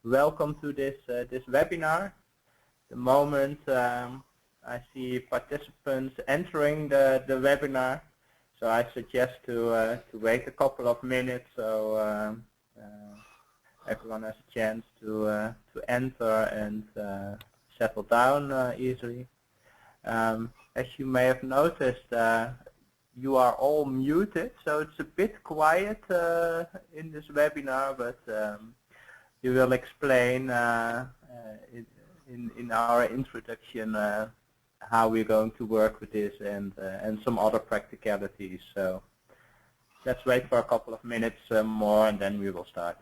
Welcome to this webinar. The moment I see participants entering the webinar, so I suggest to wait a couple of minutes so everyone has a chance to enter and settle down easily. As you may have noticed, you are all muted, so it's a bit quiet in this webinar, but we will explain in our introduction how we're going to work with this and some other practicalities. So let's wait for a couple of minutes more and then we will start.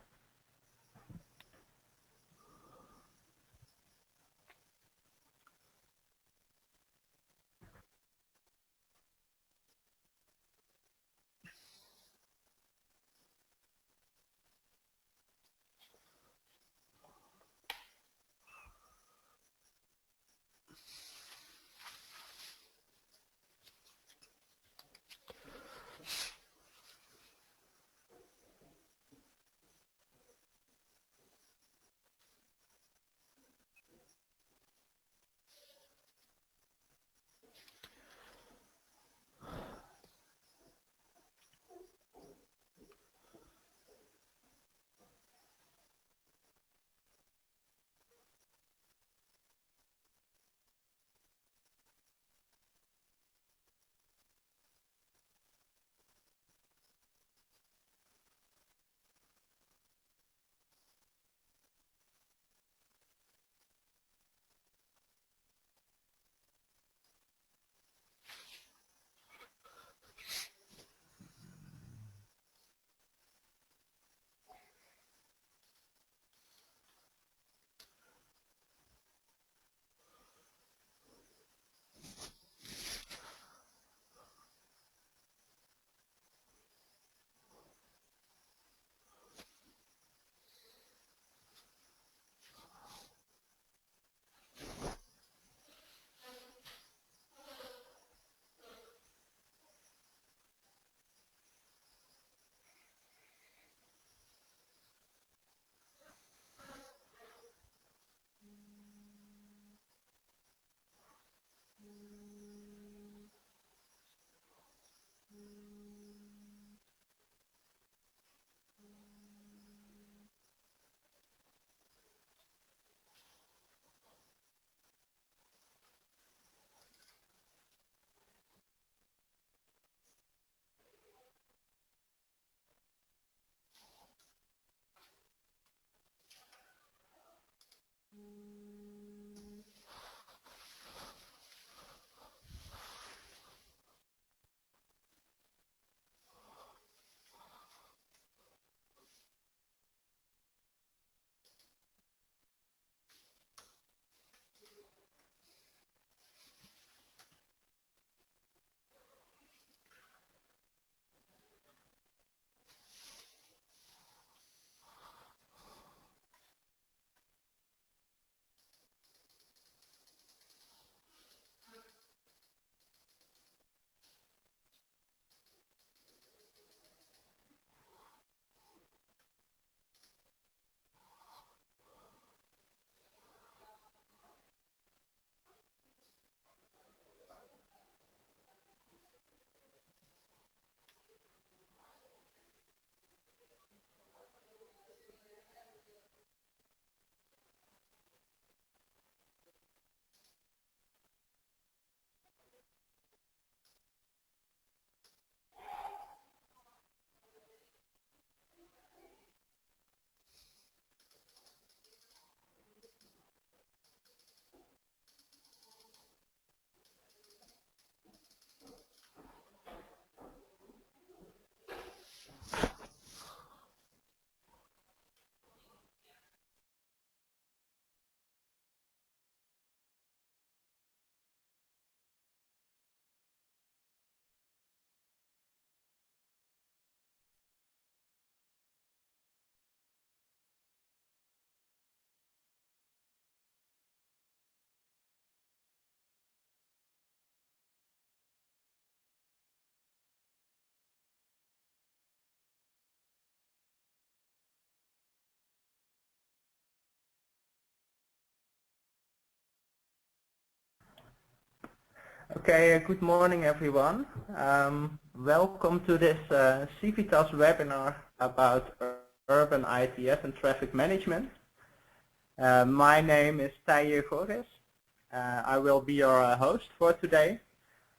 Okay, good morning everyone. Welcome to this Civitas webinar about urban ITS and traffic management. My name is Tije Goris. I will be your host for today.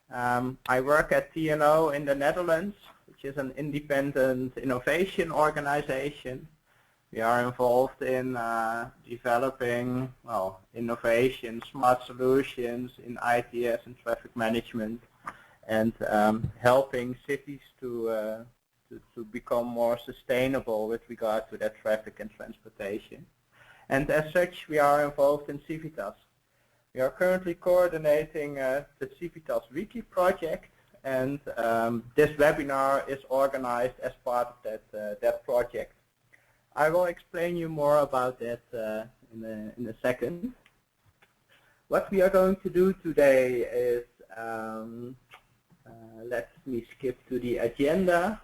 I work at TNO in the Netherlands, which is an independent innovation organization. We are involved in developing, well, innovation, smart solutions in ITS and traffic management, and helping cities to become more sustainable with regard to their traffic and transportation. And as such, we are involved in Civitas. We are currently coordinating the Civitas Wiki project, and this webinar is organized as part of that project. I will explain you more about that in a second. What we are going to do today is, let me skip to the agenda.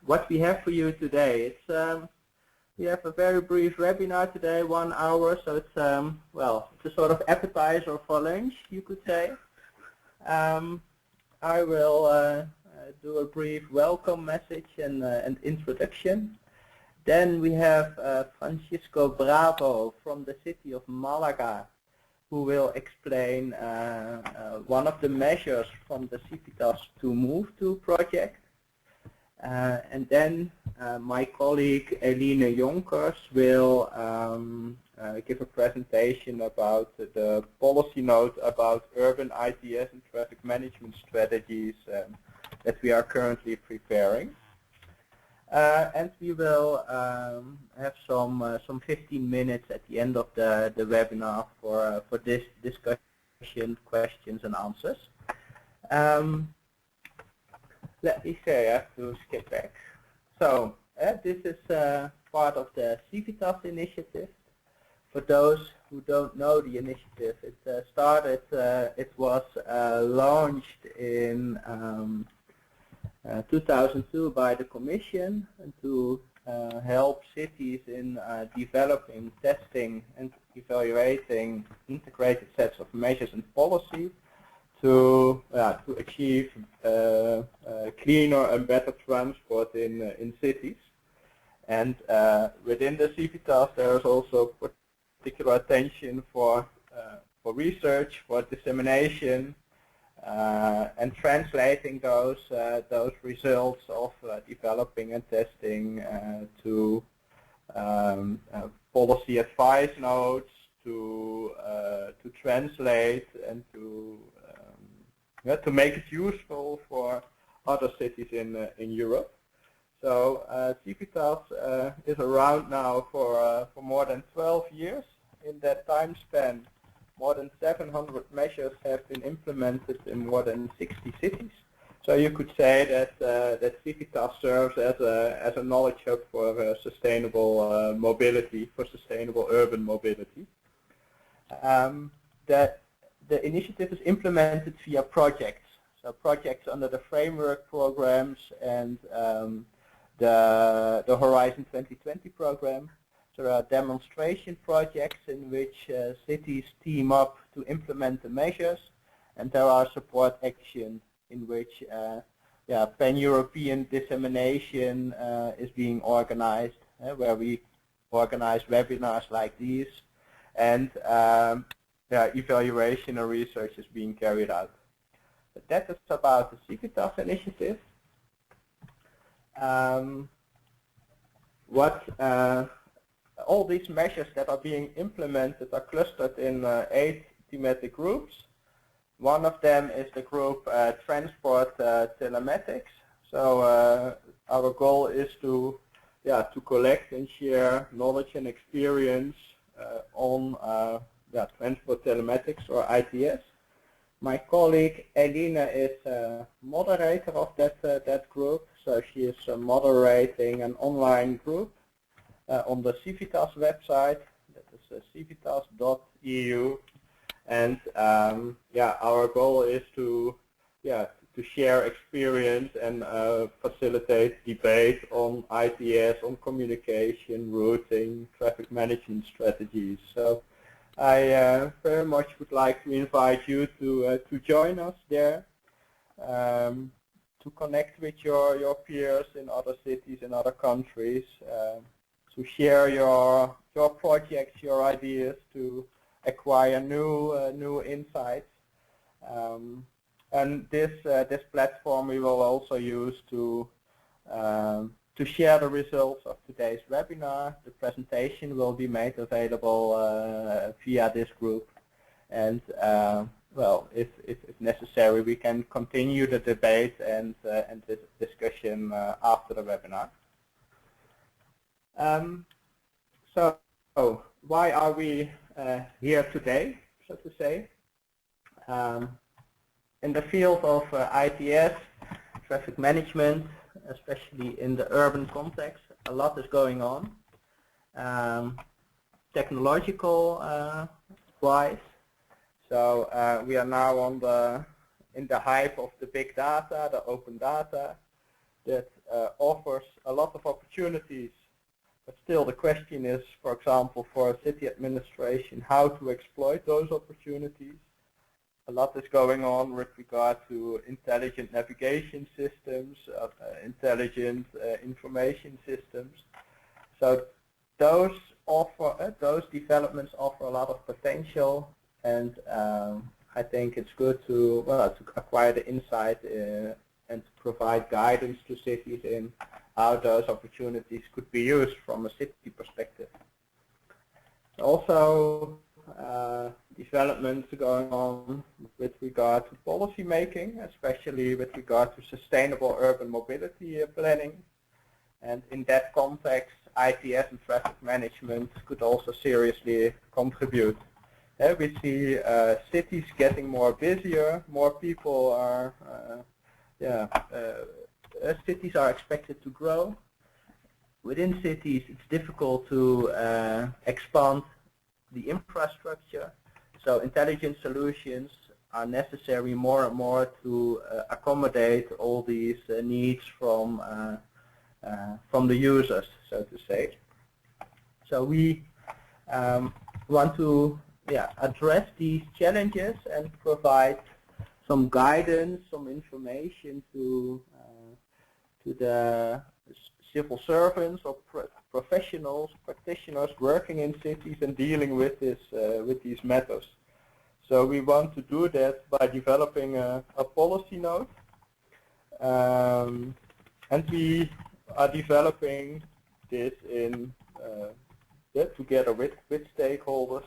What we have for you today, we have a very brief webinar today, 1 hour, so it's well, it's a sort of appetizer for lunch, you could say. I will do a brief welcome message and introduction. Then we have Francisco Bravo from the city of Malaga, who will explain one of the measures from the Civitas to Move To project. And then my colleague Eline Jonkers will give a presentation about the policy note about urban ITS and traffic management strategies that we are currently preparing. And we will have some 15 minutes at the end of the webinar for this discussion, questions and answers. Let me say, I have to skip back. So this is part of the Civitas initiative. For those who don't know the initiative, it was launched in 2002 by the Commission to help cities in developing, testing and evaluating integrated sets of measures and policies to achieve cleaner and better transport in cities. And within the Civitas there is also particular attention for research, for dissemination, and translating those results of developing and testing to policy advice notes, to translate and to make it useful for other cities in Europe. So Civitas is around now for more than 12 years. In that time span, more than 700 measures have been implemented in more than 60 cities. So you could say that Civitas serves as a knowledge hub for sustainable mobility, for sustainable urban mobility. The initiative is implemented via projects. So projects under the framework programs and the Horizon 2020 program. There are demonstration projects in which cities team up to implement the measures, and there are support actions in which pan-European dissemination is being organized, where we organize webinars like these, and evaluation and research is being carried out. But that is about the Civitas initiative. All these measures that are being implemented are clustered in 8 thematic groups. One of them is the group Transport Telematics. So our goal is to collect and share knowledge and experience on transport telematics or ITS. My colleague Elina is moderator of that group, so she is moderating an online group on the Civitas website. That is civitas.eu, and our goal is to share experience and facilitate debate on ITS, on communication, routing, traffic management strategies. So I very much would like to invite you to join us there, to connect with your peers in other cities and other countries, to share your projects, your ideas, to acquire new insights. And this platform we will also use to share the results of today's webinar. The presentation will be made available via this group, and well, if necessary, we can continue the debate and this discussion after the webinar. So why are we here today, so to say? In the field of ITS, traffic management, especially in the urban context, a lot is going on. Technological wise, so we are now in the hype of the big data, the open data, that offers a lot of opportunities. But still, the question is, for example, for a city administration, how to exploit those opportunities. A lot is going on with regard to intelligent navigation systems, intelligent information systems. So those developments offer a lot of potential, and I think it's good to acquire the insight and to provide guidance to cities in how those opportunities could be used from a city perspective. Also, developments going on with regard to policy making, especially with regard to sustainable urban mobility planning. And in that context, ITS and traffic management could also seriously contribute. We see cities getting more busier, more people are, cities are expected to grow. Within cities, it's difficult to expand the infrastructure, so intelligent solutions are necessary more and more to accommodate all these needs from the users, so to say. So we want to address these challenges and provide some guidance, some information to the civil servants or professionals, practitioners working in cities and dealing with these matters. So we want to do that by developing a policy note, and we are developing this in together with stakeholders.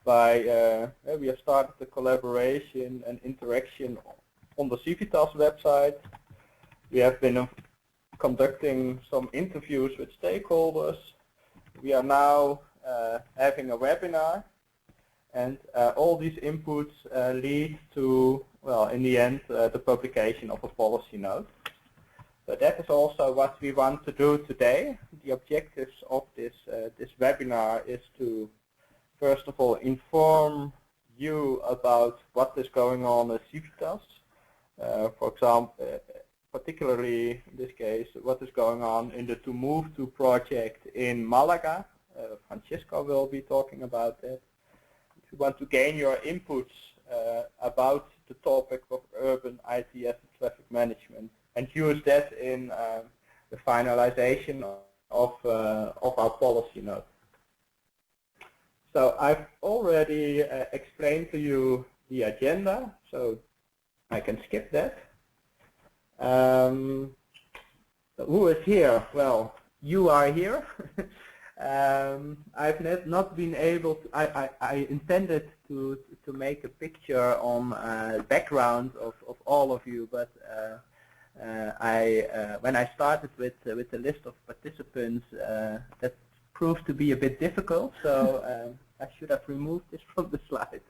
By we have started the collaboration and interaction on the Civitas website. We have been conducting some interviews with stakeholders. We are now having a webinar, and all these inputs lead to, well, in the end, the publication of a policy note. So that is also what we want to do today. The objectives of this webinar is to, first of all, inform you about what is going on at Civitas. For example, particularly in this case, what is going on in the To Move To project in Malaga. Francisco will be talking about that. If you want to gain your inputs about the topic of urban ITS and traffic management, and use that in the finalization of our policy note. So I've already explained to you the agenda, so I can skip that. Who is here? Well, you are here. I've not been able to, I intended to make a picture on background of all of you, but when I started with the list of participants, that proved to be a bit difficult, so I should have removed this from the slide.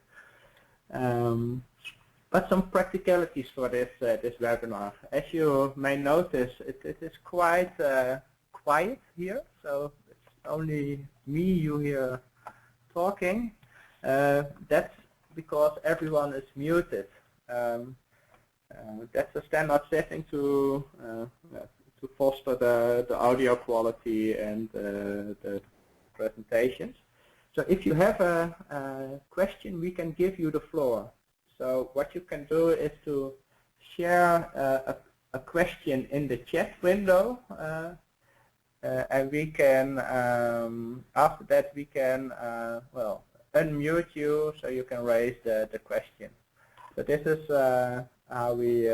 But some practicalities for this webinar. As you may notice, it is quite quiet here, so it's only me, you here talking. That's because everyone is muted. That's a standard setting to foster the audio quality and the presentations. So if you have a question, we can give you the floor. So what you can do is to share a question in the chat window, and we can, after that, we can, well, unmute you so you can raise the question. So this is how we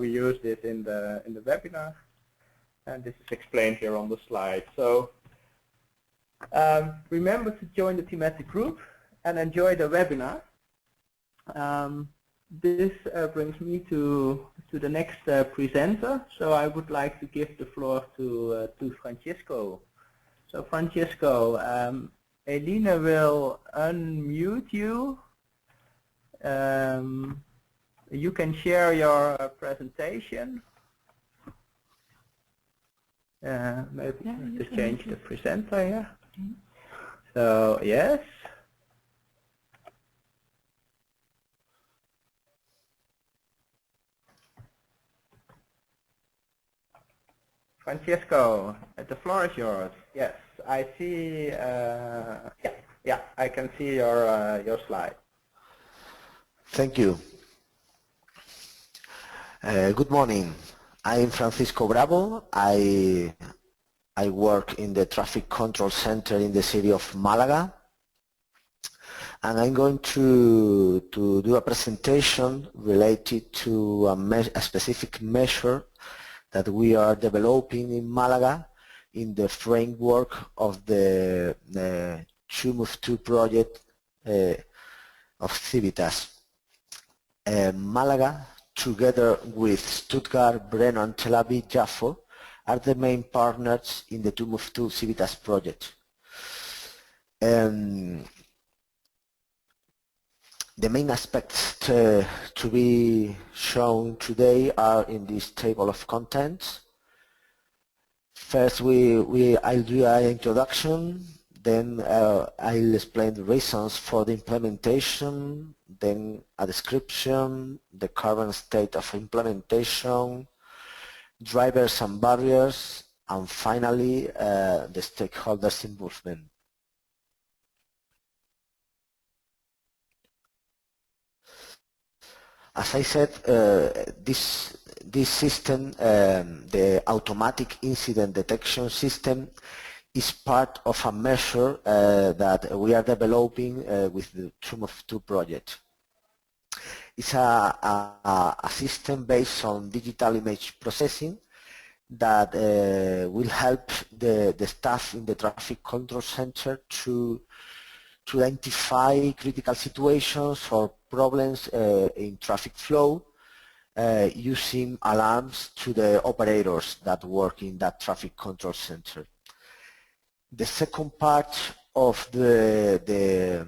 use this in the webinar, and this is explained here on the slide. So remember to join the thematic group and enjoy the webinar. This brings me to the next presenter. So I would like to give the floor to Francisco. So Francisco, Elina will unmute you. You can share your presentation. Maybe to change the presenter here. Okay. So yes. Francisco, the floor is yours. Yes, I see. Yeah, I can see your slide. Thank you. Good morning. I'm Francisco Bravo. I work in the traffic control center in the city of Malaga, and I'm going to do a presentation related to a specific measure that we are developing in Malaga in the framework of the 2Move2 project of Civitas. Malaga, together with Stuttgart, Brno, and Tel Aviv-Yafo, are the main partners in the 2Move2 Civitas project. The main aspects to be shown today are in this table of contents. First, I'll do an introduction, then I'll explain the reasons for the implementation, then a description, the current state of implementation, drivers and barriers, and finally the stakeholders' involvement. As I said, this system, the automatic incident detection system, is part of a measure that we are developing with the 2Move2 project. It's a system based on digital image processing that will help the staff in the traffic control center to identify critical situations or problems in traffic flow using alarms to the operators that work in that traffic control center. The second part of the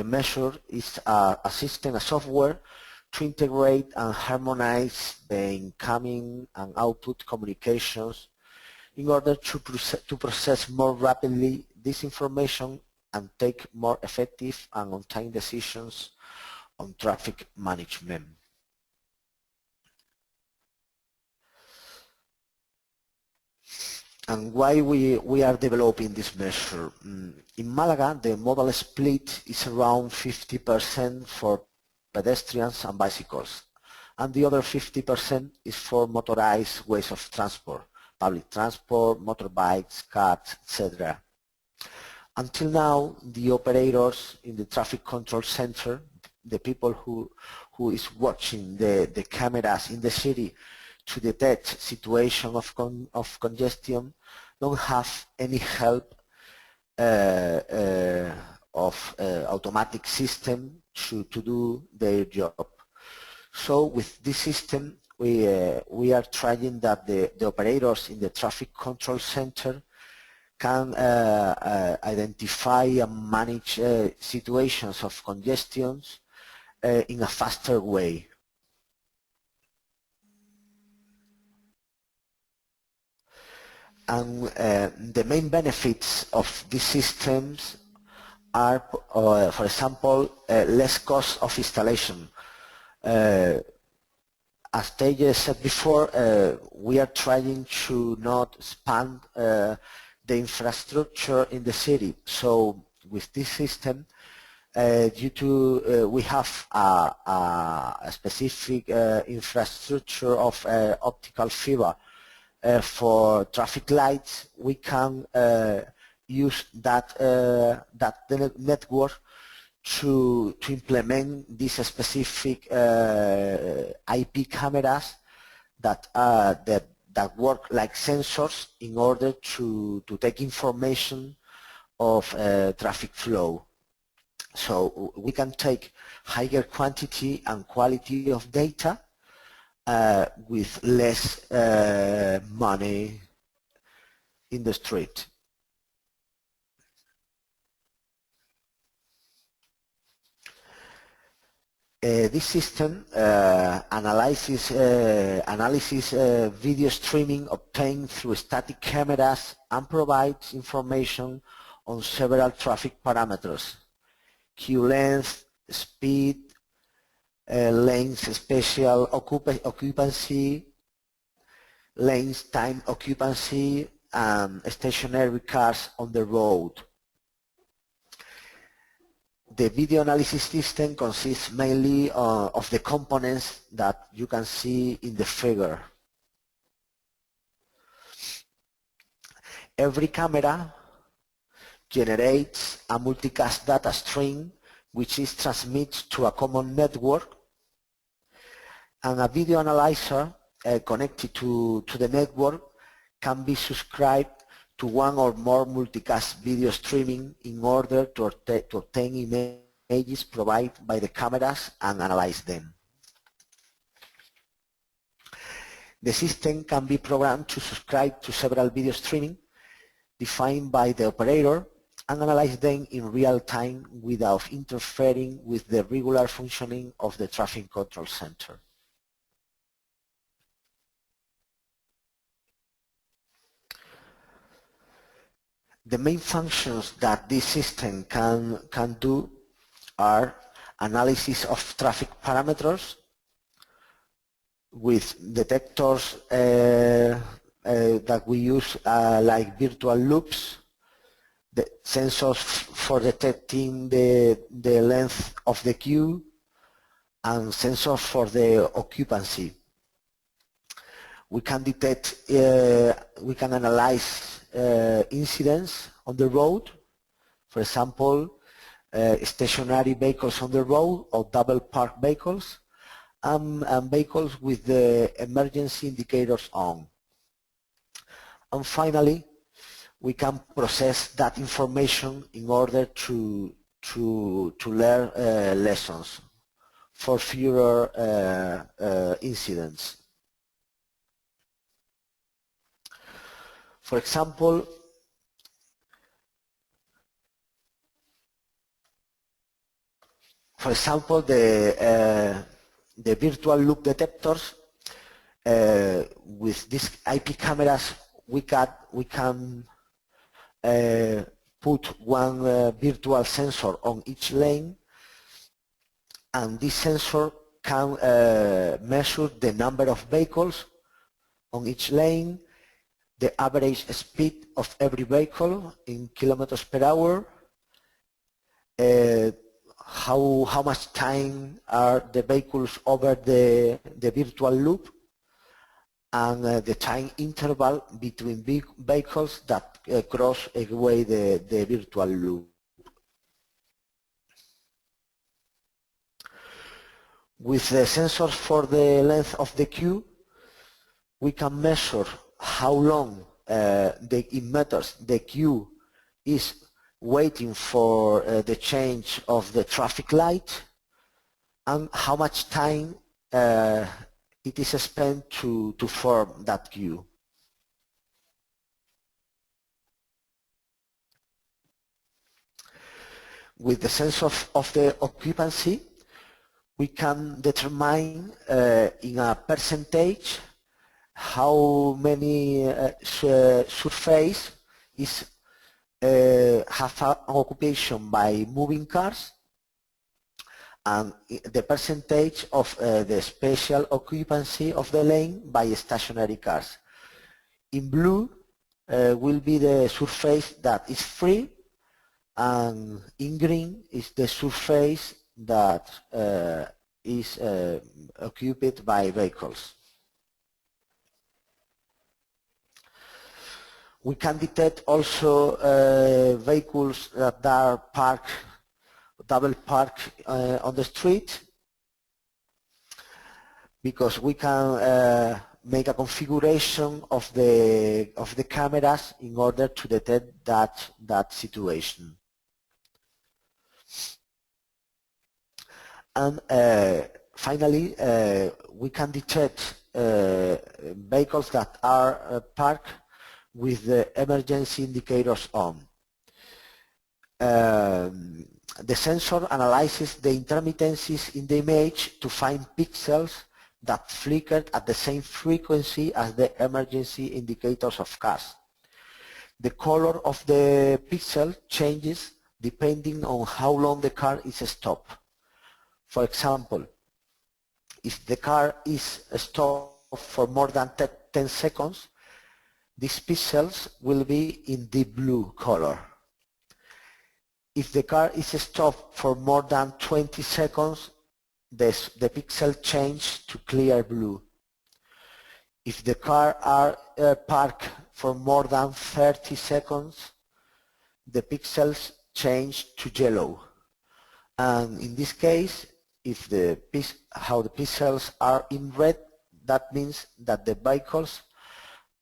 measure is a system, a software to integrate and harmonize the incoming and output communications in order to process more rapidly this information and take more effective and on-time decisions on traffic management. And why we are developing this measure? In Malaga, the modal split is around 50% for pedestrians and bicycles, and the other 50% is for motorized ways of transport, public transport, motorbikes, cars, etc. Until now, the operators in the traffic control center, the people who is watching the cameras in the city to detect situation of congestion, don't have any help of automatic system to do their job. So with this system, we are trying that the operators in the traffic control center can identify and manage situations of congestions in a faster way. And the main benefits of these systems are, for example, less cost of installation. As Teje said before, we are trying to not spend the infrastructure in the city. So with this system, we have a specific infrastructure of optical fiber for traffic lights. We can use that network to implement these specific IP cameras that work like sensors in order to take information of traffic flow. So we can take higher quantity and quality of data with less money in the street. This system analyzes video streaming obtained through static cameras and provides information on several traffic parameters: queue length, speed, lanes spatial occupancy, lanes time occupancy, and stationary cars on the road. The video analysis system consists mainly of the components that you can see in the figure. Every camera generates a multicast data stream which is transmitted to a common network, and a video analyzer connected to the network can be subscribed to one or more multicast video streaming in order to obtain images provided by the cameras and analyze them. The system can be programmed to subscribe to several video streaming defined by the operator and analyze them in real time without interfering with the regular functioning of the traffic control center. The main functions that this system can do are analysis of traffic parameters with detectors that we use like virtual loops, the sensors for detecting the length of the queue, and sensors for the occupancy. We can detect, we can analyze incidents on the road, for example, stationary vehicles on the road or double parked vehicles, and vehicles with the emergency indicators on. And finally, we can process that information in order to learn lessons for future incidents. For example, the virtual loop detectors with these IP cameras, we can put one virtual sensor on each lane, and this sensor can measure the number of vehicles on each lane, the average speed of every vehicle in kilometers per hour, how much time are the vehicles over the virtual loop, and the time interval between vehicles that cross away the virtual loop. With the sensors for the length of the queue, we can measure how long in meters the queue is waiting for the change of the traffic light, and how much time it is spent to form that queue. With the sense of the occupancy, we can determine in a percentage how many surface is have an occupation by moving cars, and the percentage of the spatial occupancy of the lane by stationary cars. In blue, will be the surface that is free, and in green is the surface that is occupied by vehicles. We can detect also vehicles that are parked, double parked on the street, because we can make a configuration of the cameras in order to detect that situation. And finally, we can detect vehicles that are parked with the emergency indicators on. The sensor analyzes the intermittencies in the image to find pixels that flickered at the same frequency as the emergency indicators of cars. The color of the pixel changes depending on how long the car is stopped. For example, if the car is stopped for more than 10 seconds, these pixels will be in deep blue color. If the car is stopped for more than 20 seconds, the pixel change to clear blue. If the car are parked for more than 30 seconds, the pixels change to yellow. And in this case, if how the pixels are in red, that means that the vehicles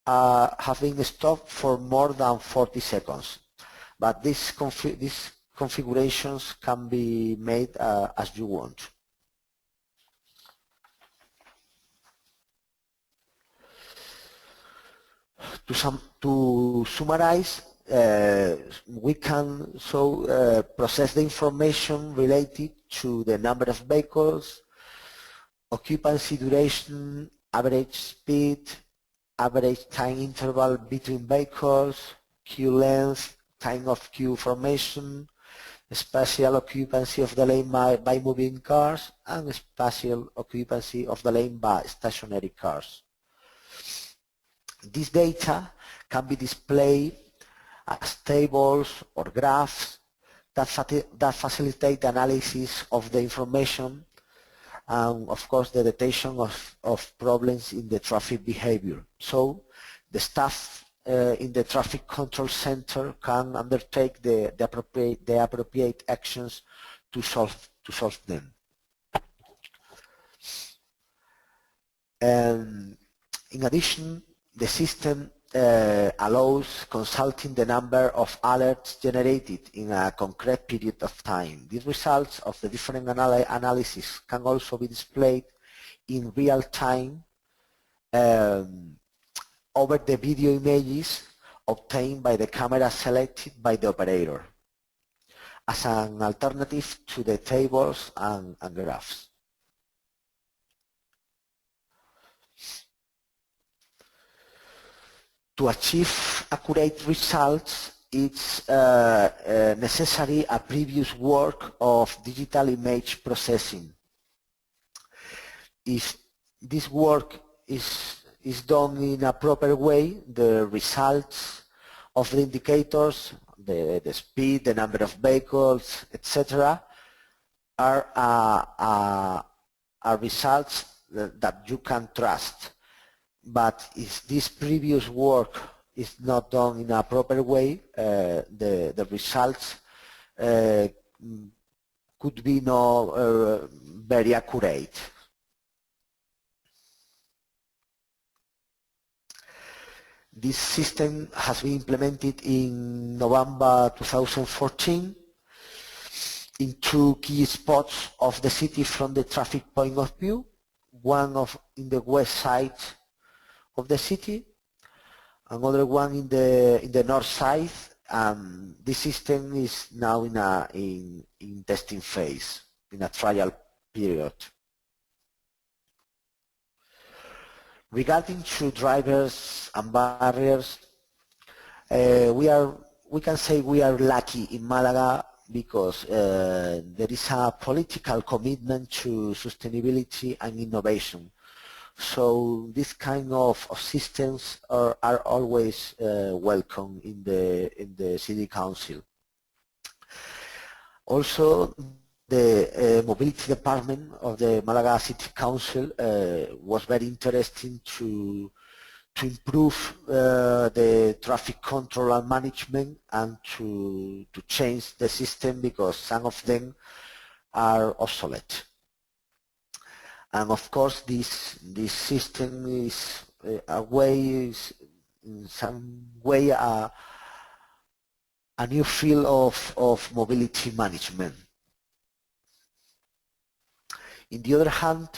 have been stopped for more than 40 seconds. But these configurations can be made as you want. To summarize, we can process the information related to the number of vehicles, occupancy duration, average speed, average time interval between vehicles, queue length, time of queue formation, spatial occupancy of the lane by moving cars, and spatial occupancy of the lane by stationary cars. This data can be displayed as tables or graphs that facilitate the analysis of the information and, of course, the detection of problems in the traffic behavior. So the staff in the traffic control center can undertake the appropriate actions to solve them. And in addition, the system allows consulting the number of alerts generated in a concrete period of time. These results of the different analysis can also be displayed in real time over the video images obtained by the camera selected by the operator as an alternative to the tables and graphs. To achieve accurate results, it's necessary a previous work of digital image processing. If this work is done in a proper way, the results of the indicators, the speed, the number of vehicles, etc., are results that you can trust. But if this previous work is not done in a proper way, the results could be not very accurate. This system has been implemented in November 2014 in 2 key spots of the city from the traffic point of view, one in the west side of the city, another one in the north side. This system is now in testing phase, in a trial period. Regarding to drivers and barriers, we can say we are lucky in Malaga because there is a political commitment to sustainability and innovation. So this kind of systems are always welcome in the city council. Also, the mobility department of the Malaga City Council was very interesting to improve the traffic control and management and to change the system because some of them are obsolete. And of course, this system is in some way a new field of mobility management. On the other hand,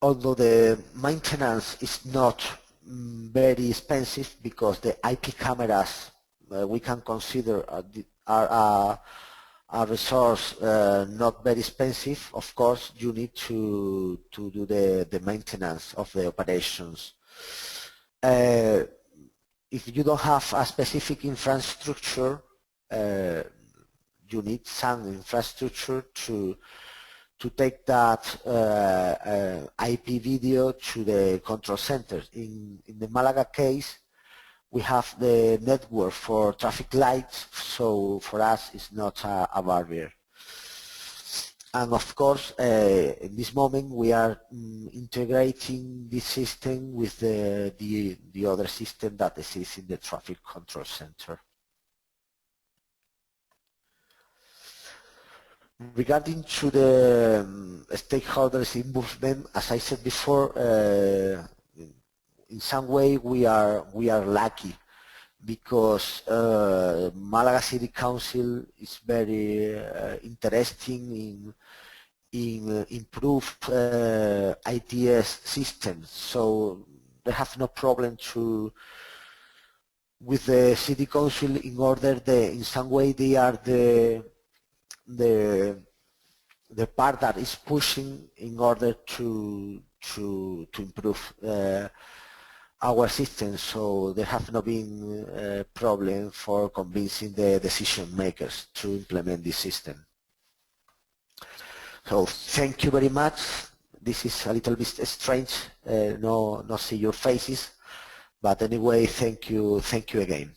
although the maintenance is not very expensive because the IP cameras we can consider are a resource not very expensive, of course you need to do the maintenance of the operations. If you don't have a specific infrastructure, you need some infrastructure to take that IP video to the control center. In the Malaga case, we have the network for traffic lights, so for us it's not a barrier. And of course, in this moment we are integrating this system with the other system that exists in the traffic control center. Regarding to the stakeholders involvement, as I said before, in some way we are lucky because Malaga City Council is very interesting in improved ITS systems, so they have no problem with the City Council in order in some way they are the part that is pushing in order to improve our system, so there have not been a problem for convincing the decision makers to implement this system. So thank you very much. This is a little bit strange, not see your faces, but anyway, thank you again.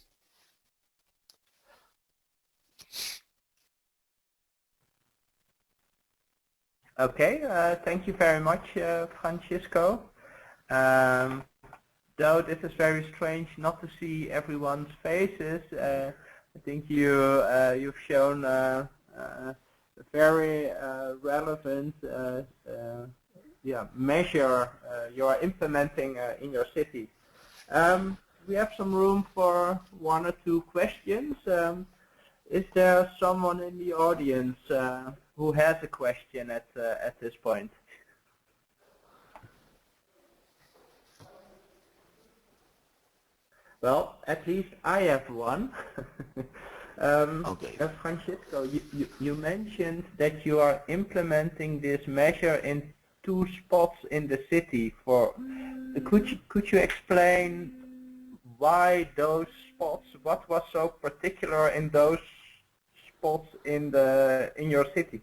Okay, thank you very much, Francisco. Though this is very strange not to see everyone's faces, I think you've shown a very relevant measure you are implementing in your city. We have some room for 1 or 2 questions. Is there someone in the audience who has a question at this point? Well, at least I have one. Okay. Francisco, you mentioned that you are implementing this measure in 2 spots in the city. Could you explain why those spots? What was so particular in those spots in your city?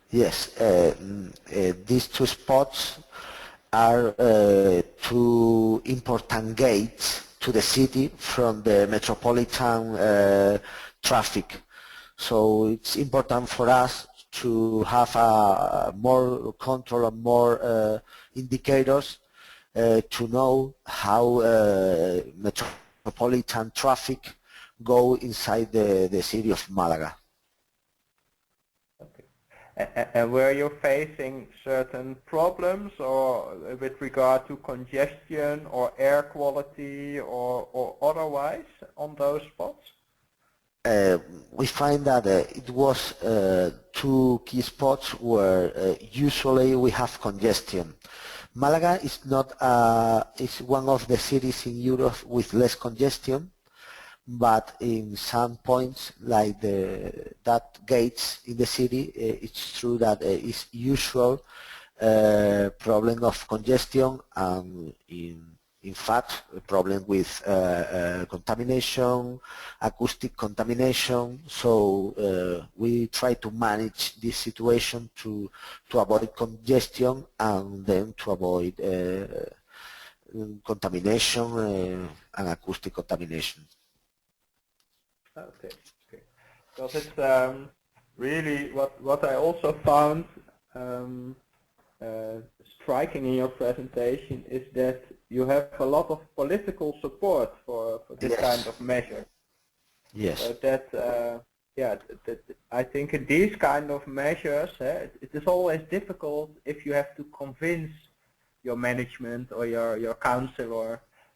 Yes, these 2 spots are 2 important gates to the city from the metropolitan traffic. So it's important for us to have more control and more indicators to know how metropolitan traffic go inside the city of Malaga. And were you facing certain problems or with regard to congestion or air quality or otherwise on those spots? We find that it was 2 key spots where usually we have congestion. Malaga is is one of the cities in Europe with less congestion, but in some points like that gates in the city, it's true that it's usual problem of congestion, and in in fact, a problem with contamination, acoustic contamination. So we try to manage this situation to avoid congestion and then to avoid contamination and acoustic contamination. Okay. Okay. Because it's really what I also found striking in your presentation is that you have a lot of political support for this Yes. kind of measure. Yes. So that I think in these kind of measures, it is always difficult if you have to convince your management or your counselor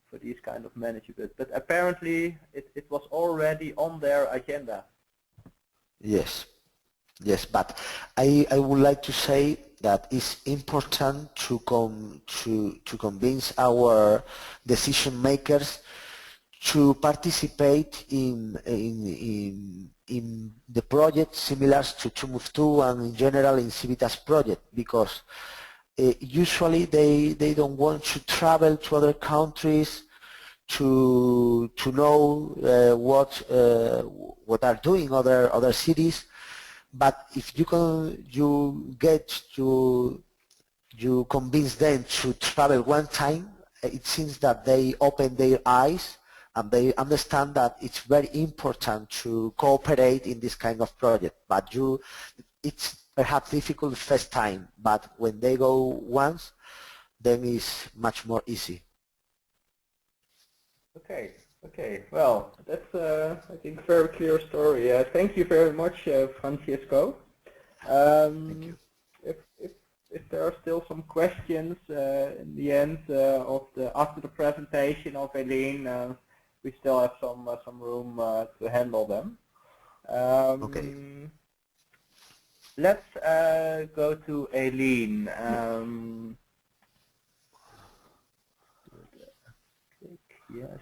for these kind of measures. But apparently it was already on their agenda. Yes. Yes, but I would like to say that it's important to convince our decision makers to participate in the project similar to Move2 and in general in Civitas project, because usually they don't want to travel to other countries to know what are doing other cities. But if you convince them to travel one time, it seems that they open their eyes and they understand that it's very important to cooperate in this kind of project. But it's perhaps difficult first time, but when they go once, then it's much more easy. Okay. Okay. Well, that's I think a very clear story. Thank you very much, Francisco. Thank you. If there are still some questions in the end after the presentation of Eileen, we still have some room to handle them. Okay. Let's go to Eileen. Click yes.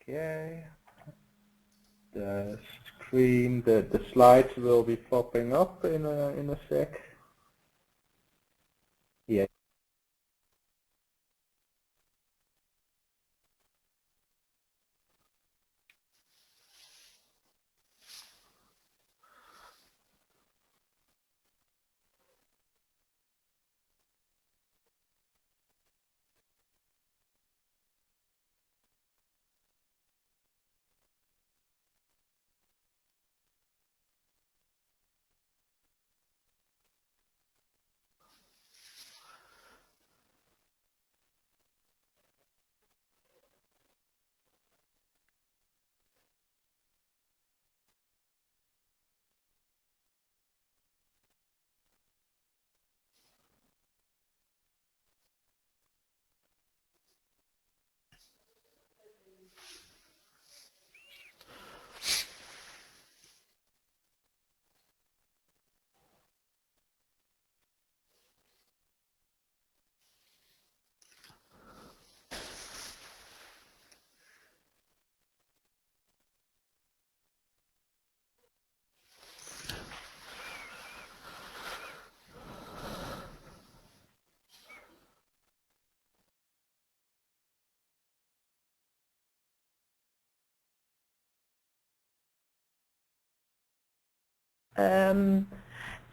Okay. The screen, the slides will be popping up in a sec. Yeah.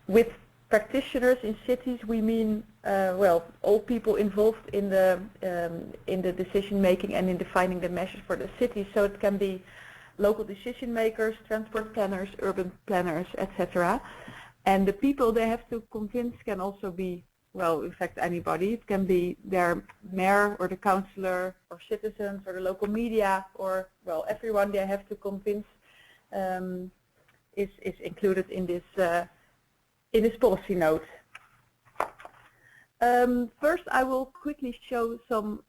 With practitioners in cities, we mean well, all people involved in the decision making and in defining the measures for the city. So it can be local decision makers, transport planners, urban planners, etc. And the people they have to convince can also be, well, in fact, anybody. It can be their mayor or the councillor or citizens or the local media, or, well, everyone they have to convince is included in this policy note. First, I will quickly show some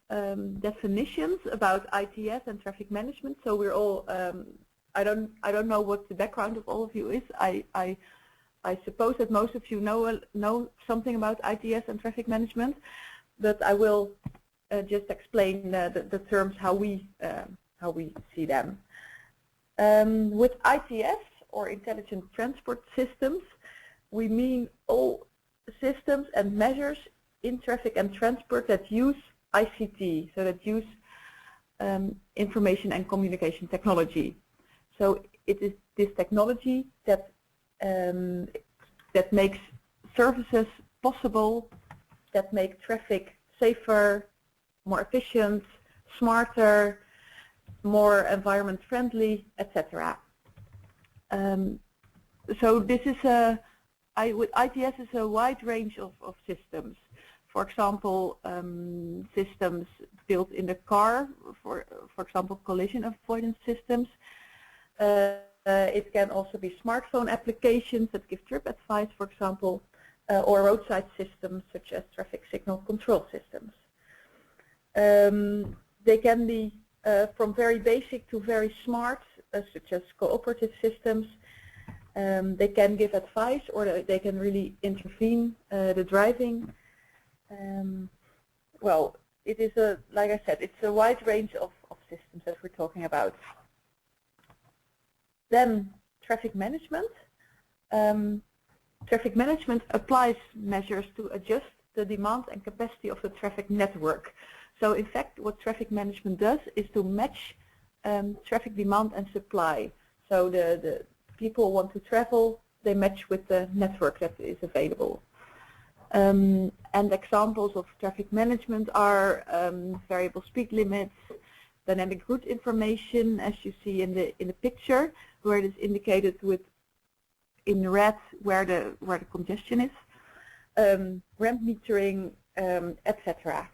definitions about ITS and traffic management. So we're all, I don't know what the background of all of you is. I suppose that most of you know something about ITS and traffic management, but I will just explain the terms how we see them. With ITS, or Intelligent Transport Systems, we mean all systems and measures in traffic and transport that use ICT, so that use information and communication technology. So it is this technology that that makes services possible, that make traffic safer, more efficient, smarter, more environment friendly, etc. So this is with ITS is a wide range of systems. For example, systems built in the car, for example, collision avoidance systems. It can also be smartphone applications that give trip advice, for example, or roadside systems such as traffic signal control systems. They can be from very basic to very smart, such as cooperative systems. They can give advice, or they can really intervene the driving. Well, it is like I said, it's a wide range of systems that we're talking about. Then traffic management. Traffic management applies measures to adjust the demand and capacity of the traffic network. So in fact, what traffic management does is to match traffic demand and supply. So the people want to travel, they match with the network that is available. And examples of traffic management are variable speed limits, dynamic route information, as you see in the picture, where it is indicated with in red where the congestion is, ramp metering, etc.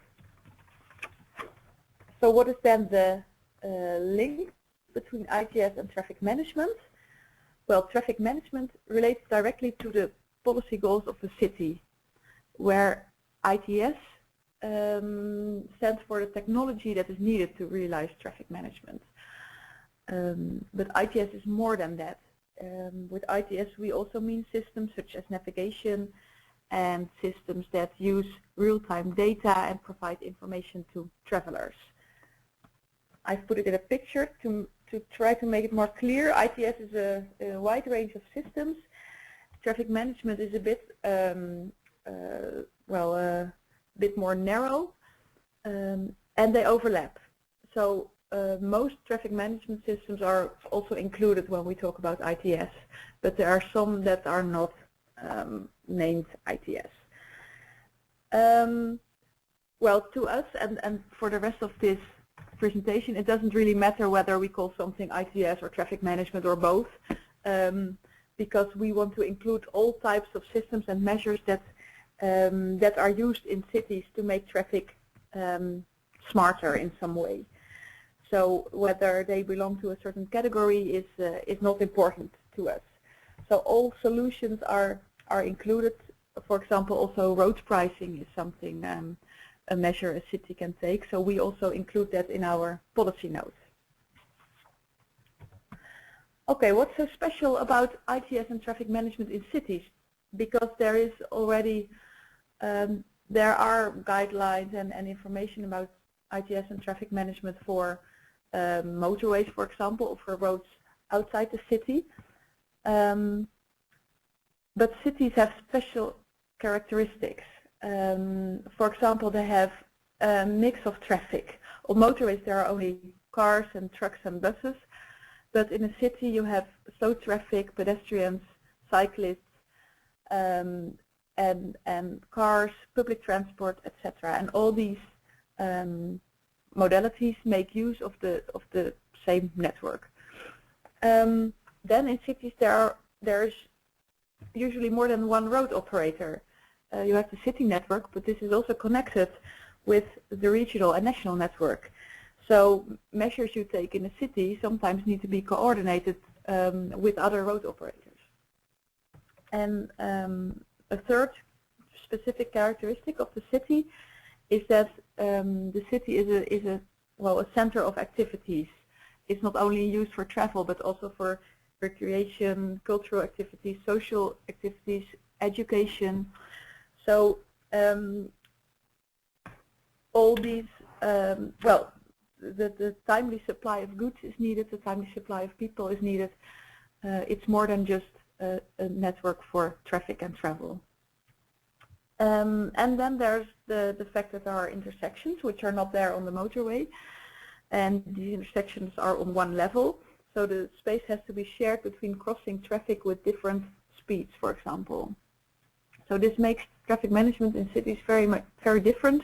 So what is then the link between ITS and traffic management? Well, traffic management relates directly to the policy goals of the city, where ITS stands for the technology that is needed to realize traffic management. But ITS is more than that. With ITS we also mean systems such as navigation and systems that use real-time data and provide information to travelers. I've put it in a picture to try to make it more clear. ITS is a wide range of systems. Traffic management is a bit a bit more narrow, and they overlap. So most traffic management systems are also included when we talk about ITS, but there are some that are not named ITS. Well, to us and for the rest of this presentation, it doesn't really matter whether we call something ITS or traffic management or both, because we want to include all types of systems and measures that that are used in cities to make traffic smarter in some way. So whether they belong to a certain category is not important to us. So all solutions are included. For example, also road pricing is something, a measure a city can take. So we also include that in our policy notes. Okay, what's so special about ITS and traffic management in cities? Because there is already, there are guidelines and information about ITS and traffic management for motorways, for example, or for roads outside the city. But cities have special characteristics. For example, they have a mix of traffic. On motorways there are only cars and trucks and buses, but in a city you have slow traffic, pedestrians, cyclists, and cars, public transport, etc. And all these modalities make use of the same network. Then in cities there's usually more than one road operator. You have the city network, but this is also connected with the regional and national network. So measures you take in a city sometimes need to be coordinated with other road operators. And a third specific characteristic of the city is that the city is a center of activities. It's not only used for travel, but also for recreation, cultural activities, social activities, education. So all these, the timely supply of goods is needed, the timely supply of people is needed. It's more than just a network for traffic and travel. And then there's the fact that there are intersections which are not there on the motorway, and these intersections are on one level, so the space has to be shared between crossing traffic with different speeds, for example. So this makes traffic management in cities very different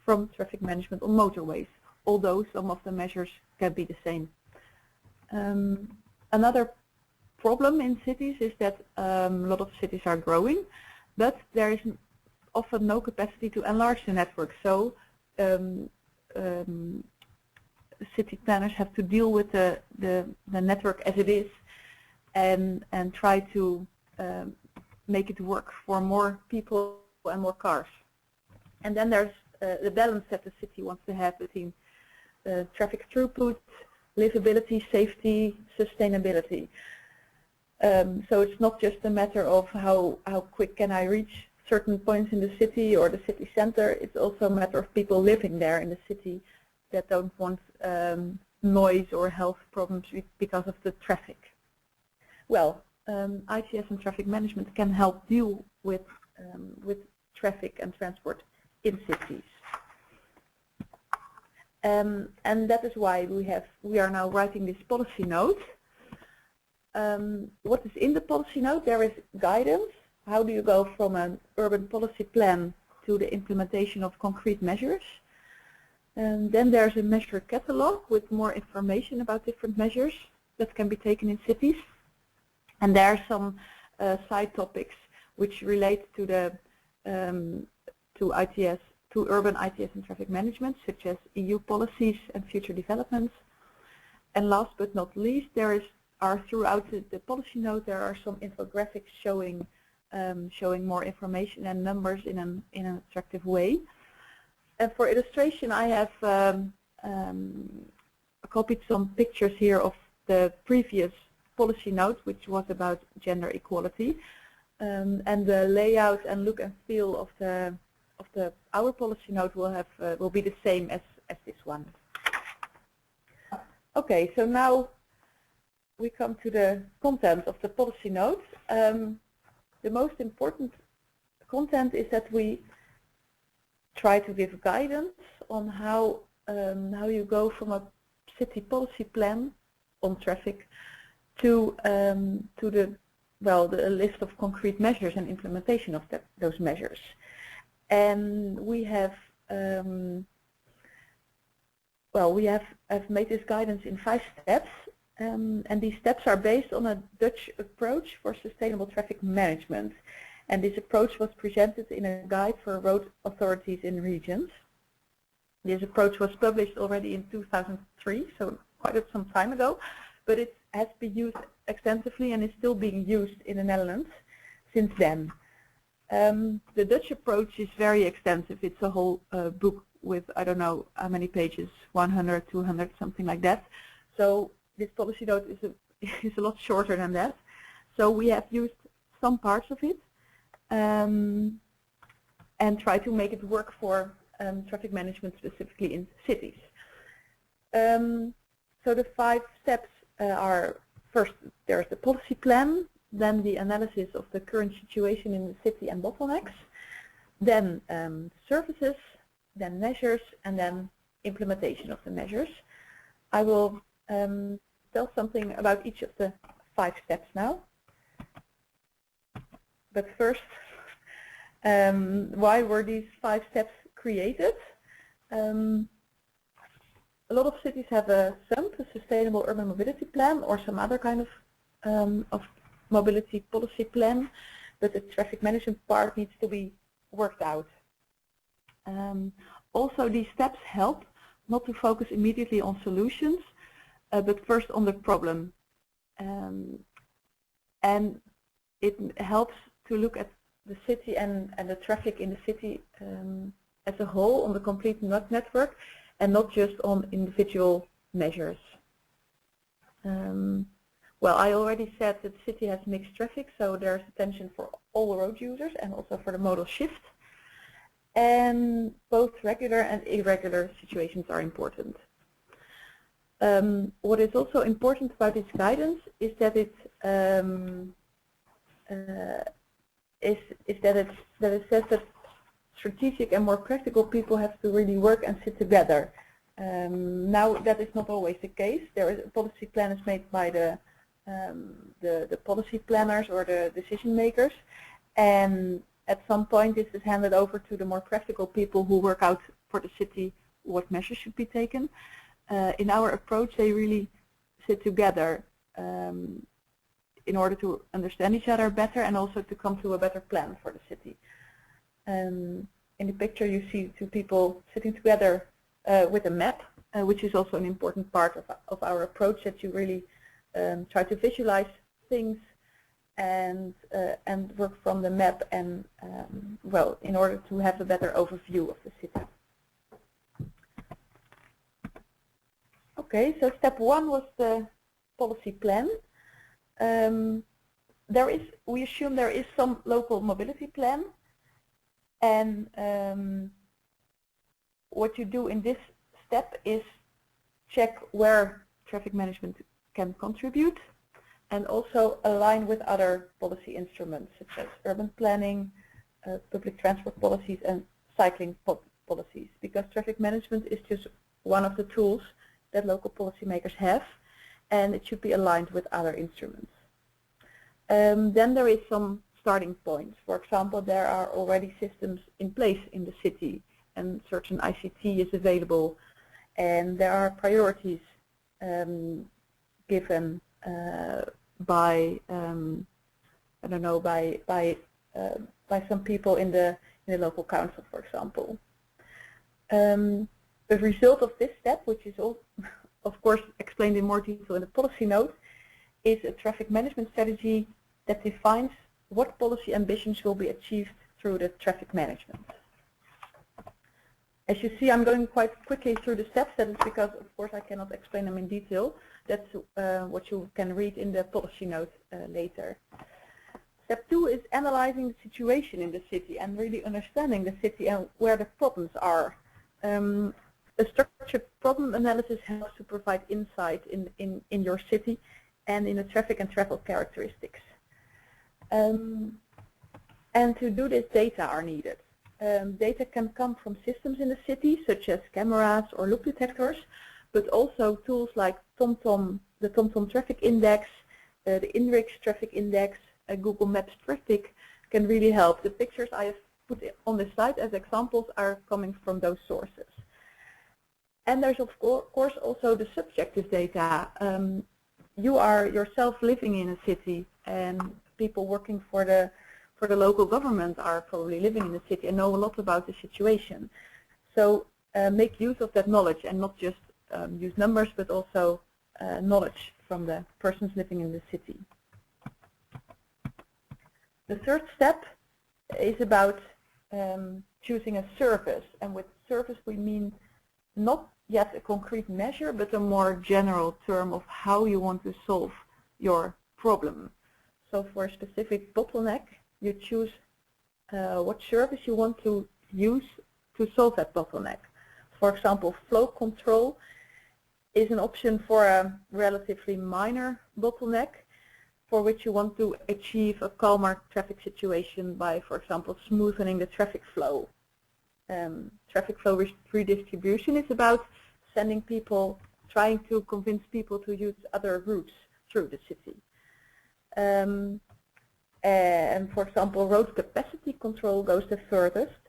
from traffic management on motorways, although some of the measures can be the same. Another problem in cities is that a lot of cities are growing, but there is often no capacity to enlarge the network. So city planners have to deal with the network as it is and try to make it work for more people and more cars. And then there's the balance that the city wants to have between traffic throughput, livability, safety, sustainability. So it's not just a matter of how quick can I reach certain points in the city or the city center. It's also a matter of people living there in the city that don't want noise or health problems because of the traffic. Well, ITS and traffic management can help deal with traffic and transport in cities. And that is why we are now writing this policy note. What is in the policy note? There is guidance. How do you go from an urban policy plan to the implementation of concrete measures? And then there's a measure catalog with more information about different measures that can be taken in cities. And there are some side topics which relate to the to urban ITS and traffic management, such as EU policies and future developments. And last but not least, throughout the policy note there are some infographics showing more information and numbers in an attractive way. And for illustration, I have copied some pictures here of the previous policy note, which was about gender equality, and the layout and look and feel of our policy note will be the same as this one. Okay, so now we come to the content of the policy note. The most important content is that we try to give guidance on how you go from a city policy plan on traffic to the list of concrete measures and implementation of those measures. And we have I've made this guidance in 5 steps, and these steps are based on a Dutch approach for sustainable traffic management. And this approach was presented in a guide for road authorities in regions. This approach was published already in 2003, so quite some time ago, but it has been used extensively and is still being used in the Netherlands since then. The Dutch approach is very extensive. It's a whole book with, I don't know how many pages, 100, 200, something like that. So this policy note is a lot shorter than that. So we have used some parts of it and try to make it work for traffic management specifically in cities. So the 5 steps are, first there's the policy plan, then the analysis of the current situation in the city and bottlenecks, then services, then measures, and then implementation of the measures. I will tell something about each of the 5 steps now. But first, why were these 5 steps created? A lot of cities have a SUMP, a Sustainable Urban Mobility Plan, or some other kind of mobility policy plan, but the traffic management part needs to be worked out. Also, these steps help not to focus immediately on solutions, but first on the problem. And it helps to look at the city and the traffic in the city as a whole, on the complete network, and not just on individual measures. Well, I already said that the city has mixed traffic, so there's attention for all road users and also for the modal shift. And both regular and irregular situations are important. What is also important about this guidance is that it says that strategic and more practical people have to really work and sit together. Now that is not always the case. There is a policy plan is made by the policy planners or the decision makers, and at some point this is handed over to the more practical people who work out for the city what measures should be taken. In our approach, they really sit together in order to understand each other better and also to come to a better plan for the city. In the picture you see two people sitting together with a map, which is also an important part of our approach, that you really try to visualize things and work from the map and well, in order to have a better overview of the city. Okay, so step one was the policy plan. We assume there is some local mobility plan, and what you do in this step is check where traffic management can contribute and also align with other policy instruments such as urban planning, public transport policies and cycling policies, because traffic management is just one of the tools that local policymakers have, and it should be aligned with other instruments. Then there is some starting points. For example, there are already systems in place in the city and certain ICT is available, and there are priorities given by I don't know, by some people in the local council, for example. The result of this step, which is all, of course, explained in more detail in the policy note, is a traffic management strategy that defines what policy ambitions will be achieved through the traffic management. As you see, I'm going quite quickly through the steps. That is because, of course, I cannot explain them in detail. That's what you can read in the policy note later. Step 2 is analyzing the situation in the city and really understanding the city and where the problems are. A structured problem analysis helps to provide insight in your city and in the traffic and travel characteristics. And to do this, data are needed. Data can come from systems in the city, such as cameras or look detectors, but also tools like TomTom, the TomTom Traffic Index, the INRIX Traffic Index, Google Maps Traffic can really help. The pictures I have put on the slide as examples are coming from those sources. And there's of course also the subjective data. You are yourself living in a city, and people working for the local government are probably living in the city and know a lot about the situation. So make use of that knowledge and not just use numbers, but also knowledge from the persons living in the city. The third step is about choosing a service, and with service we mean not yet a concrete measure, but a more general term of how you want to solve your problem. So for a specific bottleneck, you choose what service you want to use to solve that bottleneck. For example, flow control is an option for a relatively minor bottleneck, for which you want to achieve a calmer traffic situation by, for example, smoothing the traffic flow. Traffic flow redistribution is about sending people, trying to convince people to use other routes through the city. And for example, road capacity control goes the furthest,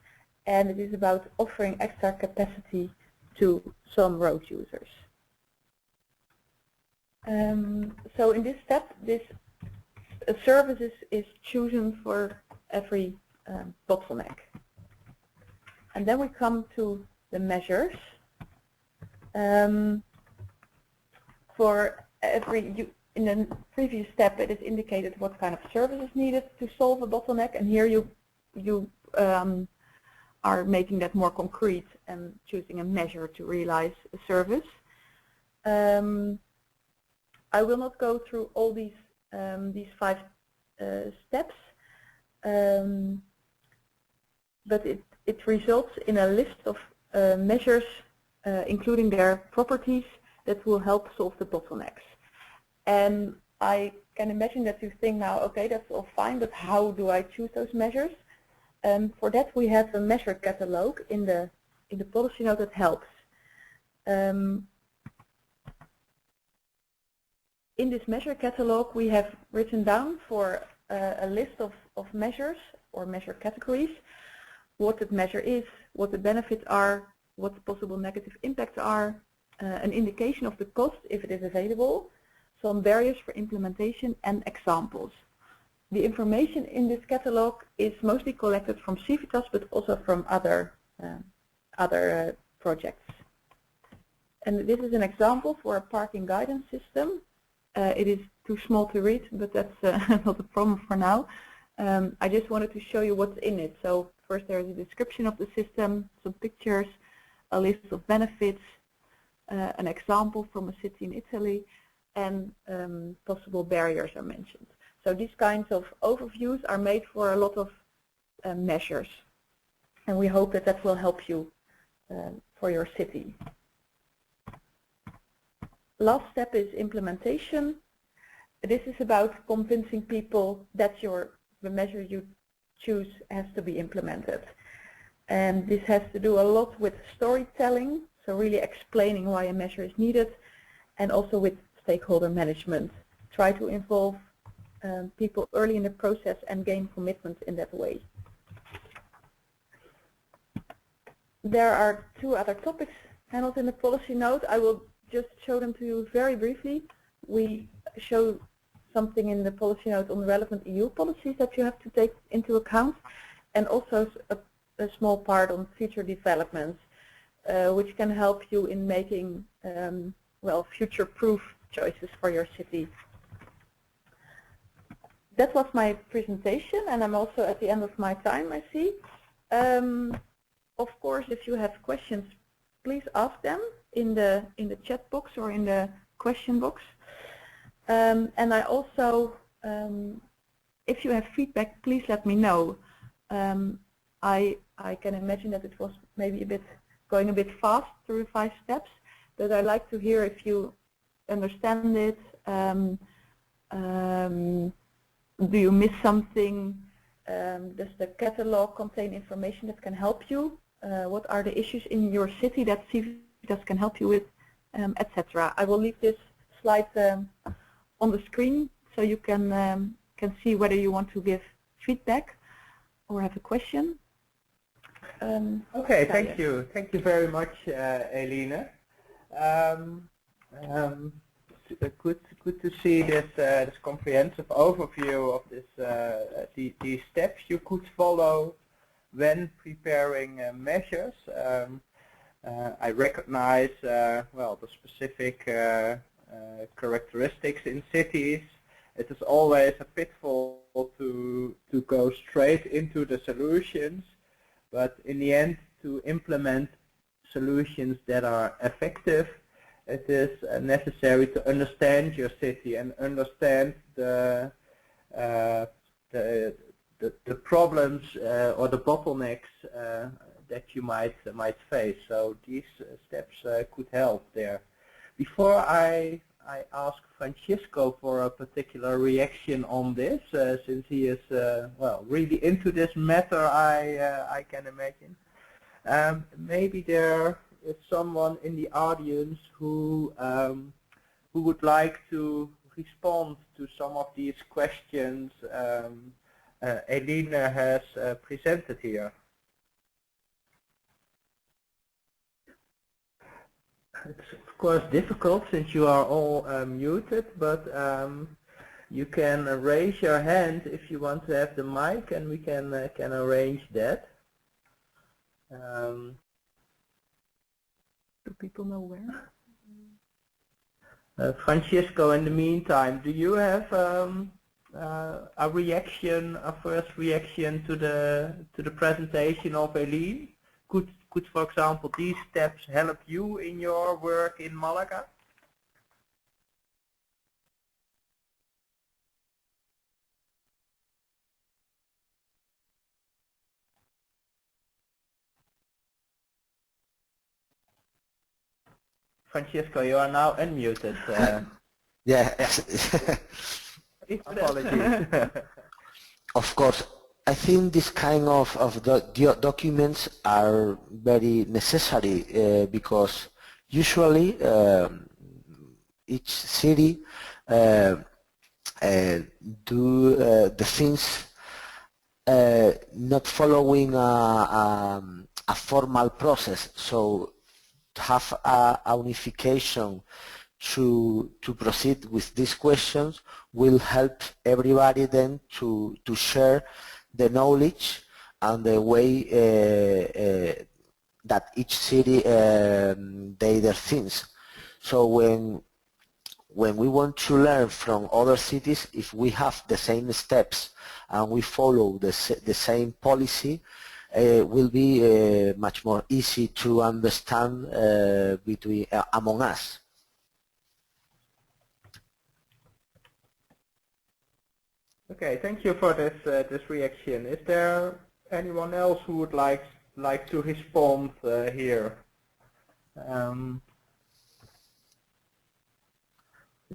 and it is about offering extra capacity to some road users. So in this step, a service is chosen for every bottleneck. And then we come to the measures. For every, in the previous step, it is indicated what kind of service is needed to solve a bottleneck, and here you are making that more concrete and choosing a measure to realize a service. I will not go through all these 5 steps, but it results in a list of measures, including their properties, that will help solve the bottlenecks. And I can imagine that you think now, okay, that's all fine, but how do I choose those measures? For that we have a measure catalog in the policy note that helps. In this measure catalog we have written down for a list of measures or measure categories, what the measure is, what the benefits are, what the possible negative impacts are, an indication of the cost if it is available, some barriers for implementation and examples. The information in this catalog is mostly collected from Civitas but also from other projects. And this is an example for a parking guidance system. It is too small to read, but that's not a problem for now. I just wanted to show you what's in it. So first there is a description of the system, some pictures, a list of benefits, an example from a city in Italy, and possible barriers are mentioned. So these kinds of overviews are made for a lot of measures, and we hope that that will help you for your city. Last step is implementation. This is about convincing people that the measure you choose has to be implemented. And this has to do a lot with storytelling, so really explaining why a measure is needed, and also with stakeholder management. Try to involve people early in the process and gain commitment in that way. There are two other topics handled in the policy note. I will just show them to you very briefly. We show something in the policy note on relevant EU policies that you have to take into account, and also a small part on future developments, which can help you in making well, future-proof choices for your city. That was my presentation, and I'm also at the end of my time, I see. Of course, if you have questions, please ask them in the chat box or in the question box. And I also, if you have feedback, please let me know. I can imagine that it was maybe going a bit fast through the 5 steps, but I'd like to hear if you understand it. Do you miss something? Does the catalog contain information that can help you? What are the issues in your city that Civitas can help you with, etc. I will leave this slide on the screen so you can see whether you want to give feedback or have a question. Okay, thank you. Thank you very much, Eline. Good to see this comprehensive overview of these steps you could follow when preparing measures. I recognize well, the specific characteristics in cities. It is always a pitfall to go straight into the solutions, but in the end, to implement solutions that are effective, it is necessary to understand your city and understand the problems or the bottlenecks that you might face. So these steps could help there. Before I ask Francisco for a particular reaction on this, since he is well, really into this matter, I can imagine. Maybe there is someone in the audience who would like to respond to some of these questions Eline has presented here. It's of course difficult since you are all muted, but you can raise your hand if you want to have the mic, and we can arrange that. Do people know where? Francisco, in the meantime, do you have a reaction, a first reaction to the presentation of Eline? Could, for example, these steps help you in your work in Malaga? Francisco, you are now unmuted. Yeah. Apologies. Of course, I think this kind of documents are very necessary because usually each city uh, do the things not following a formal process. So to have a unification to proceed with these questions will help everybody then to share the knowledge and the way that each city they their things. So when we want to learn from other cities, if we have the same steps and we follow the same policy, it will be much more easy to understand between among us. Okay, thank you for this this reaction. Is there anyone else who would like to respond here?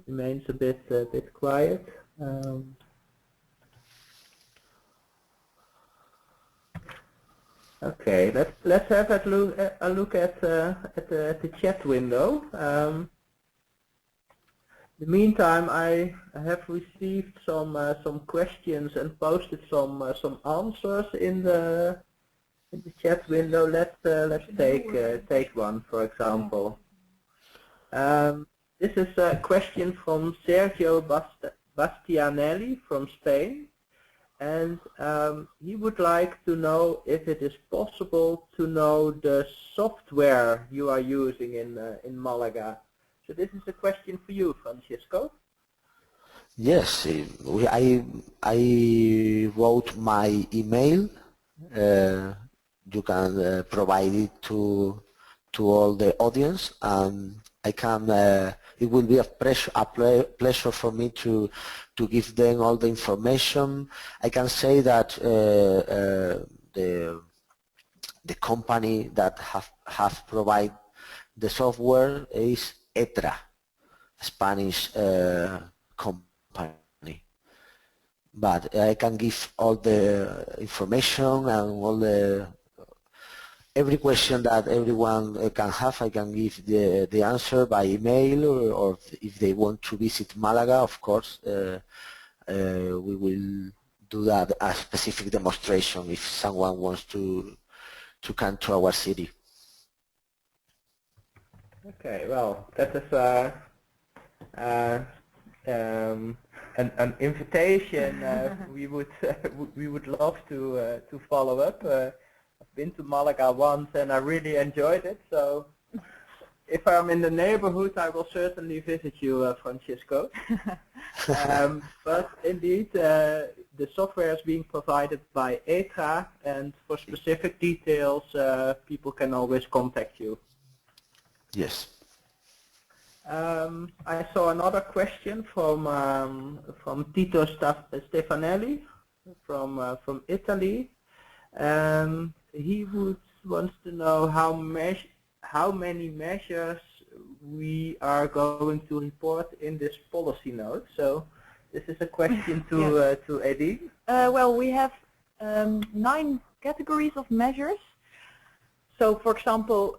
Remains a bit quiet. Okay, let's have a look at the chat window. In the meantime, I have received some questions and posted some answers in the chat window. Let's take one, for example. This is a question from Sergio Bastianelli from Spain, and he would like to know if it is possible to know the software you are using in Malaga. So this is a question for you, Francisco. Yes, I wrote my email. You can provide it to all the audience, and I can. It will be a pleasure for me to give them all the information. I can say that the company that have provided the software is ETRA, Spanish company. But I can give all the information and all every question that everyone can have. I can give the answer by email, or if they want to visit Malaga, of course, we will do that a specific demonstration if someone wants to come to our city. Okay, well, that is an invitation we would love to follow up. I've been to Malaga once and I really enjoyed it. So if I'm in the neighborhood, I will certainly visit you, Francisco. But indeed, the software is being provided by ETRA, and for specific details, people can always contact you. Yes. I saw another question from Tito Stefanelli from Italy. He wants to know how many measures we are going to report in this policy note. So this is a question to Eddie. Well, we have 9 categories of measures. So, for example,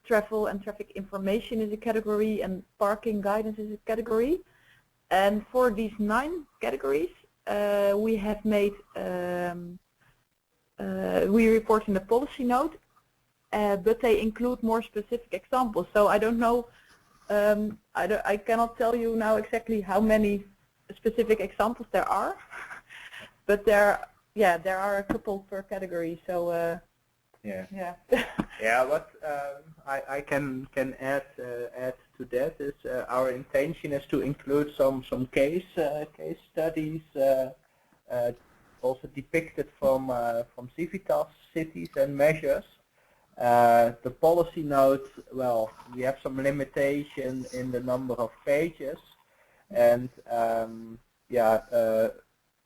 travel and traffic information is a category, and parking guidance is a category. And for these 9 categories, we have made we report in the policy note, but they include more specific examples. So I don't know, I cannot tell you now exactly how many specific examples there are, but there are a couple per category. So yeah, what I can add to that is our intention is to include some case studies also depicted from Civitas cities and measures. The policy note, well, we have some limitation in the number of pages, and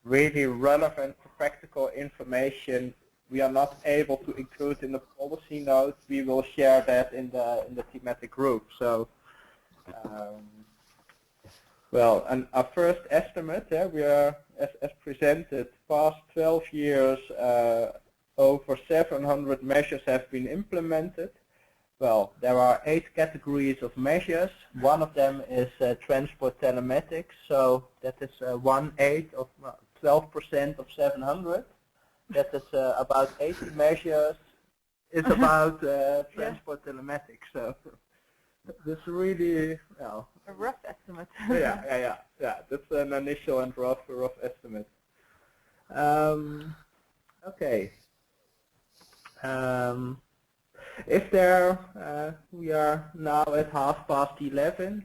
really relevant practical information we are not able to include in the policy note. We will share that in the thematic group. So Well, and our first estimate, we are, as presented, past 12 years, over 700 measures have been implemented. Well, there are 8 categories of measures. One of them is transport telematics, so that is 1/8 of 12% of 700. That is about 80 measures. It's about transport telematics, so that's really, well, A rough estimate. yeah. That's an initial and rough estimate. Okay. If there, we are now at 11:30.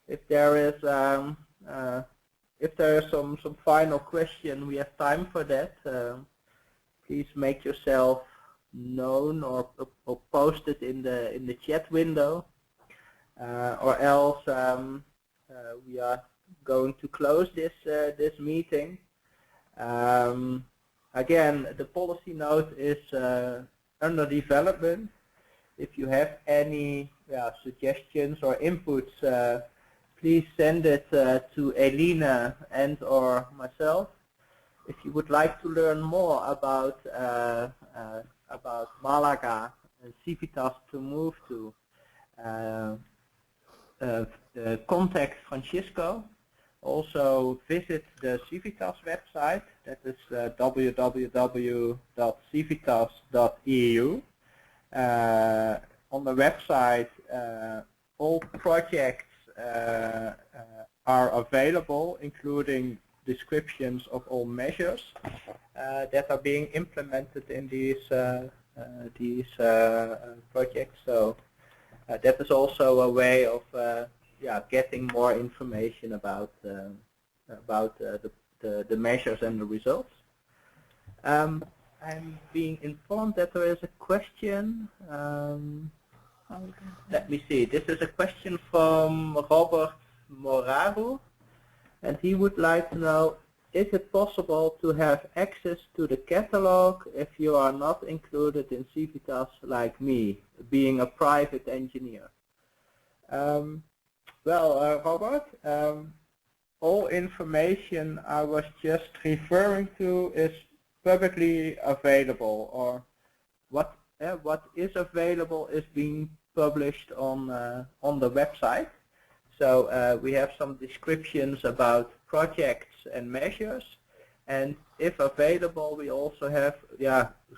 If there is some final question, we have time for that. Please make yourself known or post it in the chat window, or else we are going to close this meeting. Again, the policy note is under development. If you have any suggestions or inputs, please send it to Elina and or myself. If you would like to learn more about Malaga and Civitas to move to, contact Francisco. Also visit the Civitas website, that is www.civitas.eu. On the website, all projects are available, including descriptions of all measures that are being implemented in these projects. So that is also a way of getting more information about the measures and the results. I'm being informed that there is a question. Let me see. This is a question from Robert Moraru, and he would like to know, is it possible to have access to the catalog if you are not included in Civitas like me, being a private engineer? Well, Robert, all information I was just referring to is publicly available, or what is available is being published on the website. So we have some descriptions about projects and measures, and if available, we also have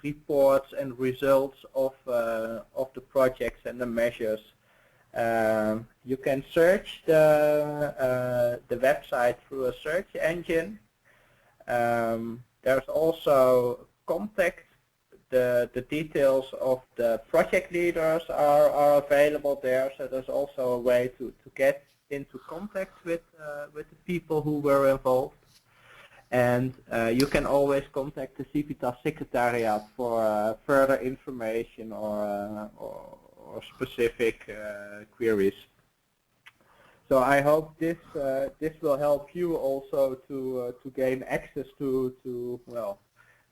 reports and results of the projects and the measures. You can search the website through a search engine. There's also contact. The details of the project leaders are available there, so there's also a way to get into contact with the people who were involved. And you can always contact the Civitas Secretariat for further information or specific queries. So I hope this will help you also to gain access to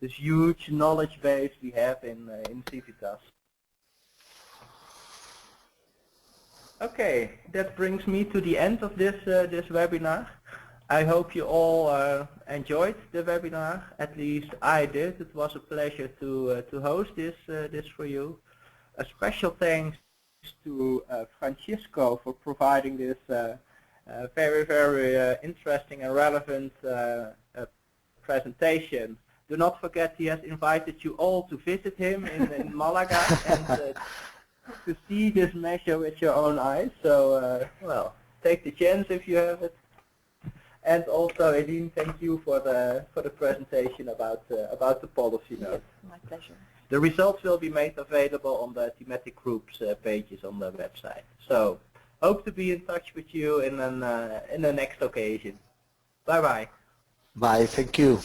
this huge knowledge base we have in Civitas. Okay, that brings me to the end of this webinar. I hope you all enjoyed the webinar. At least I did. It was a pleasure to host this for you. A special thanks to Francisco for providing this very interesting and relevant presentation. Do not forget he has invited you all to visit him in Malaga and to see this measure with your own eyes. So well, take the chance if you have it. And also, Eileen, thank you for the presentation about the policy note. Yes, my pleasure. The results will be made available on the thematic groups pages on the website. So hope to be in touch with you in the next occasion. Bye bye. Bye. Thank you.